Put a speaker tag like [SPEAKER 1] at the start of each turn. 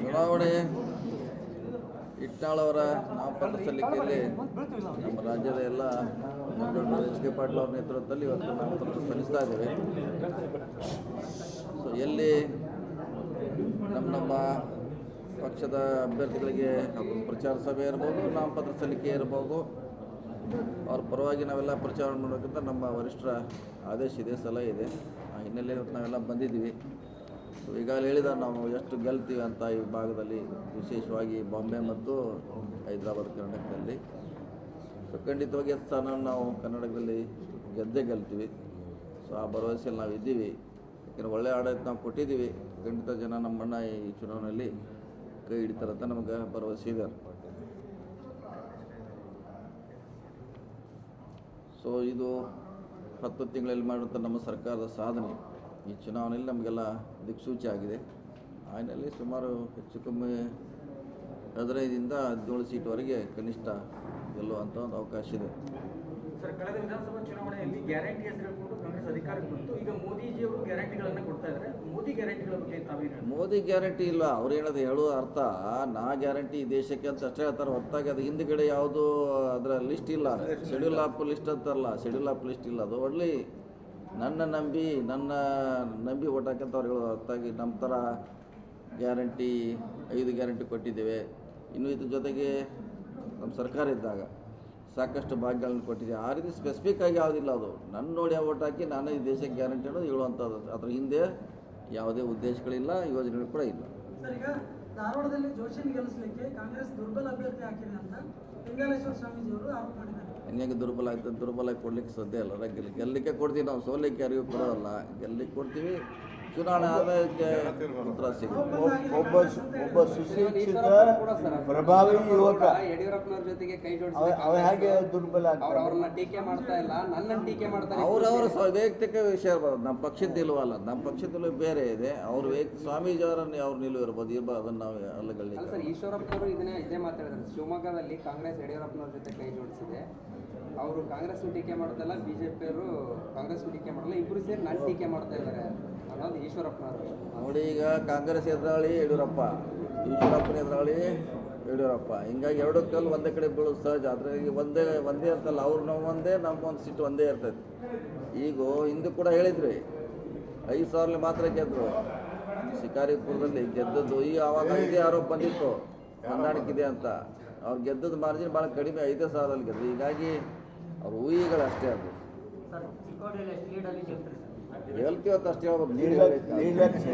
[SPEAKER 1] ಚುನಾವಣೆ ಇಟ್ನಾಳ್ ಅವರ ನಾಮಪತ್ರ ಸಲ್ಲಿಕೆಯಲ್ಲಿ ನಮ್ಮ ರಾಜ್ಯದ ಎಲ್ಲ ಮುಖಂಡರು ಎಚ್ ಕೆ ಪಾಟೀಲ್ ಅವರ ನೇತೃತ್ವದಲ್ಲಿ ಇವತ್ತು ನಾಮಪತ್ರ ಸಲ್ಲಿಸ್ತಾ ಇದ್ದೇವೆ. ಸೊ ಎಲ್ಲಿ ನಮ್ಮ ಪಕ್ಷದ ಅಭ್ಯರ್ಥಿಗಳಿಗೆ ಪ್ರಚಾರ ಸಭೆ ಇರ್ಬೋದು, ನಾಮಪತ್ರ ಸಲ್ಲಿಕೆ ಇರ್ಬೋದು, ಅವ್ರ ಪರವಾಗಿ ನಾವೆಲ್ಲ ಪ್ರಚಾರ ಮಾಡೋಕ್ಕಿಂತ ನಮ್ಮ ವರಿಷ್ಠರ ಆದೇಶ ಇದೆ, ಸಲಹೆ ಇದೆ. ಆ ಹಿನ್ನೆಲೆಯಲ್ಲಿ ನಾವೆಲ್ಲ ಬಂದಿದ್ದೀವಿ. ಸೊ ಈಗಾಗಲೇ ಹೇಳಿದ ನಾವು ಎಷ್ಟು ಗೆಲ್ತೀವಿ ಅಂತ ಈ ಭಾಗದಲ್ಲಿ, ವಿಶೇಷವಾಗಿ ಬಾಂಬೆ ಮತ್ತು ಹೈದರಾಬಾದ್ ಕರ್ನಾಟಕದಲ್ಲಿ. ಸೊ ಖಂಡಿತವಾಗಿ ಸ್ಥಾನವನ್ನು ನಾವು ಕರ್ನಾಟಕದಲ್ಲಿ ಗೆಲ್ತೀವಿ. ಸೊ ಆ ಭರವಸೆಯಲ್ಲಿ ನಾವು ಇದ್ದೀವಿ. ಯಾಕೆಂದರೆ ಒಳ್ಳೆಯ ಆಡಳಿತ ನಾವು ಕೊಟ್ಟಿದ್ದೀವಿ. ಖಂಡಿತ ಜನ ನಮ್ಮನ್ನು ಈ ಚುನಾವಣೆಯಲ್ಲಿ ಕೈ ಹಿಡಿತಾರಂತ ನಮಗೆ ಭರವಸೆ ಇದೆ. ಸೊ ಇದು 10 ತಿಂಗಳಲ್ಲಿ ಮಾಡಿದಂಥ ನಮ್ಮ ಸರ್ಕಾರದ ಸಾಧನೆ ಈ ಚುನಾವಣೆಯಲ್ಲಿ ನಮಗೆಲ್ಲ ದಿಕ್ಸೂಚಿ ಆಗಿದೆ. ಆ ಹಿನ್ನೆಲೆಯಲ್ಲಿ ಸುಮಾರು ಹೆಚ್ಚು ಕಮ್ಮಿ 15ರಿಂದ 17 ಸೀಟ್ವರೆಗೆ ಕನಿಷ್ಠ ಗೆಲ್ಲುವಂಥ ಒಂದು ಅವಕಾಶ ಇದೆ.
[SPEAKER 2] ಸರ್, ಕಳೆದ ವಿಧಾನಸಭಾ ಚುನಾವಣೆಯಲ್ಲಿ ಗ್ಯಾರಂಟಿ ಹೆಸರು ಹೇಳ್ಕೊಂಡು ಕಾಂಗ್ರೆಸ್ ಅಧಿಕಾರಕ್ಕೆ ಬಂತು. ಈಗ ಮೋದಿಜಿಯವರು ಗ್ಯಾರಂಟಿಗಳನ್ನು ಕೊಡ್ತಾ ಇದ್ದಾರೆ. ಮೋದಿ ಗ್ಯಾರಂಟಿಗಳ ಬಗ್ಗೆ ತಾವೇನು?
[SPEAKER 1] ಮೋದಿ ಗ್ಯಾರಂಟಿ ಇಲ್ಲ. ಅವ್ರು ಹೇಳೋ ಅರ್ಥ ನಾ ಗ್ಯಾರಂಟಿ ದೇಶಕ್ಕೆ ಅಂತ ಅಷ್ಟೇ ಹೇಳ್ತಾರೆ. ಹೊರತಾಗಿ ಅದು ಹಿಂದುಗಡೆ ಯಾವುದು ಅದರ ಲಿಸ್ಟ್ ಇಲ್ಲ. ಶೆಡ್ಯೂಲ್ ಆಫ್ ಲಿಸ್ಟ್ ಅಂತಾರಲ್ಲ, ಶೆಡ್ಯೂಲ್ ಆಫ್ ಲಿಸ್ಟ್ ಇಲ್ಲ. ಅದು ಒಳ್ಳೆ ನನ್ನ ನಂಬಿ ಓಟ್ ಹಾಕಂತ ಅವ್ರು ಹೇಳೋದು. ಹೊರತಾಗಿ ನಮ್ಮ ಥರ ಗ್ಯಾರಂಟಿ 5 ಗ್ಯಾರಂಟಿ ಕೊಟ್ಟಿದ್ದೇವೆ, ಇನ್ನು ಇದ್ರ ಜೊತೆಗೆ ನಮ್ಮ ಸರ್ಕಾರ ಇದ್ದಾಗ ಸಾಕಷ್ಟು ಭಾಗ್ಯಗಳನ್ನು ಕೊಟ್ಟಿದೆ. ಆ ರೀತಿ ಸ್ಪೆಸಿಫಿಕ್ ಆಗಿ ಯಾವುದಿಲ್ಲ. ಅದು ನನ್ನ ನೋಡಿ ಓಟ್ ಹಾಕಿ ನಾನು ಈ ದೇಶಕ್ಕೆ ಗ್ಯಾರಂಟಿ ಅನ್ನೋದು ಹೇಳುವಂಥದ್ದು. ಅದ್ರ ಹಿಂದೆ ಯಾವುದೇ ಉದ್ದೇಶಗಳಿಲ್ಲ, ಯೋಜನೆಗಳು ಕೂಡ ಇಲ್ಲ.
[SPEAKER 3] ಸರ್, ಈಗ ಧಾರವಾಡದಲ್ಲಿ ಜೋಶಿನ ಗೆಲ್ಲಿಸಲಿಕ್ಕೆ ಕಾಂಗ್ರೆಸ್ ದುರ್ಬಲ ಅಭ್ಯರ್ಥಿ ಹಾಕಿದೆ ಅಂತ ಲಿಂಗಾಲೇಶ್ವರ ಸ್ವಾಮೀಜಿಯವರು ಆರೋಪ ಮಾಡಿದ್ದಾರೆ.
[SPEAKER 1] ಹೆಂಗೆ ದುರ್ಬಲ ಆಯ್ತು? ದುರ್ಬಲ ಕೊಡ್ಲಿಕ್ಕೆ ಸಾಧ್ಯ ಇಲ್ಲ. ಗೆಲ್ಲಲಿಕ್ಕೆ ಕೊಡ್ತೀವಿ ನಾವು, ಸೋಲಿಕ್ಕೆ ಯಾರಿಗೂ ಕೊಡೋಲ್ಲ. ಗೆಲ್ಲಲಿಕ್ಕೆ ಕೊಡ್ತೀವಿ, ಚುನಾವಣೆ ಆದಾಯಕ್ಕೆ ಉತ್ತರ ಸಿಗುತ್ತೆ.
[SPEAKER 4] ಒಬ್ಬ ಸುಶಿಕ್ಷಿತ ಪ್ರಭಾವಿ ಯುವಕ
[SPEAKER 5] ಯಡಿಯೂರಪ್ಪನವ್ರ ಜೊತೆಗೆ ಕೈ
[SPEAKER 4] ಜೋಡಿಸಿ ಹಾಗೆ ದುರ್ಬಲ
[SPEAKER 5] ಅವ್ರನ್ನ ಟೀಕೆ ಮಾಡ್ತಾ ಇಲ್ಲ, ನನ್ನನ್ನು ಟೀಕೆ ಮಾಡ್ತಾರೆ.
[SPEAKER 1] ಅವರವರ ವೈಯಕ್ತಿಕ ವಿಷಯ ಇರ್ಬೋದು. ನಮ್ಮ ಪಕ್ಷದ ನಿಲುವಲ್ಲ, ನಮ್ಮ ಪಕ್ಷದ ನಿಲುವು ಬೇರೆ ಇದೆ. ಅವ್ರ ಸ್ವಾಮೀಜಿಯವರನ್ನ ಅವ್ರ ನಿಲುವು ಇರ್ಬೋದು, ಅದನ್ನು ನಾವು ಅಲ್ಲಗಳ್ಳಿ.
[SPEAKER 5] ಸರ್, ಈಶ್ವರಪ್ಪನವರು ಇದೇ ಮಾತಾಡಿದ್ದಾರೆ. ಶಿವಮೊಗ್ಗದಲ್ಲಿ ಕಾಂಗ್ರೆಸ್ ಯಡಿಯೂರಪ್ಪನವ್ರ ಜೊತೆ ಕೈ ಜೋಡಿಸಿದೆ. ಅವರು ಕಾಂಗ್ರೆಸ್ ಟೀಕೆ ಮಾಡ್ತಲ್ಲ, ಬಿಜೆಪಿಯವರು ಕಾಂಗ್ರೆಸ್ ಟೀಕೆ ಮಾಡಲ್ಲ, ಇಬ್ಬರು ಸೇರಿ ನಾನು ಟೀಕೆ ಮಾಡ್ತಾ ಇದ್ದಾರೆ ಅನ್ನೋದು ಈಶ್ವರಪ್ಪನವರು.
[SPEAKER 1] ನೋಡಿ, ಈಗ ಕಾಂಗ್ರೆಸ್ ಎದುರಾಳಿ ಯಡಿಯೂರಪ್ಪ, ಈಶ್ವರಪ್ಪನ ಎದುರಾಳಿ ಯಡಿಯೂರಪ್ಪ, ಹಿಂಗಾಗಿ ಎರಡು ಕಲ್ಲು ಒಂದೇ ಕಡೆ ಬೀಳೋದು ಸಹಜ. ಆದರೆ ಈಗ ಒಂದೇ ಇರ್ತಲ್ಲ, ಅವ್ರು ನಾವು ಒಂದೇ, ನಮ್ಗೊಂದು ಸೀಟ್ ಒಂದೇ ಇರ್ತೈತಿ. ಈಗ ಹಿಂದೂ ಕೂಡ ಹೇಳಿದ್ರಿ 5,000 ಮಾತ್ರ ಗೆದ್ದರು ಶಿಕಾರಿಪುರದಲ್ಲಿ ಗೆದ್ದದ್ದು. ಈಗ ಆವಾಗ ಇದೇ ಆರೋಪ ಬಂದಿತ್ತು ಹೊಂದಾಣಿಕೆ ಅಂತ. ಅವ್ರು ಗೆದ್ದದ್ದು ಮಾರ್ಜಿನ್ ಭಾಳ ಕಡಿಮೆ, 5,000 ಗೆದ್ದು. ಹೀಗಾಗಿ ಅವ್ರ ಊಹೆಗಳಷ್ಟೇ ಅದು. ಹೇಳ್ತೀವತ್ತು ಅಷ್ಟೇ ಹೇಳ್ಬೋದು.
[SPEAKER 4] ನಿರ್ಲಕ್ಷ್ಯ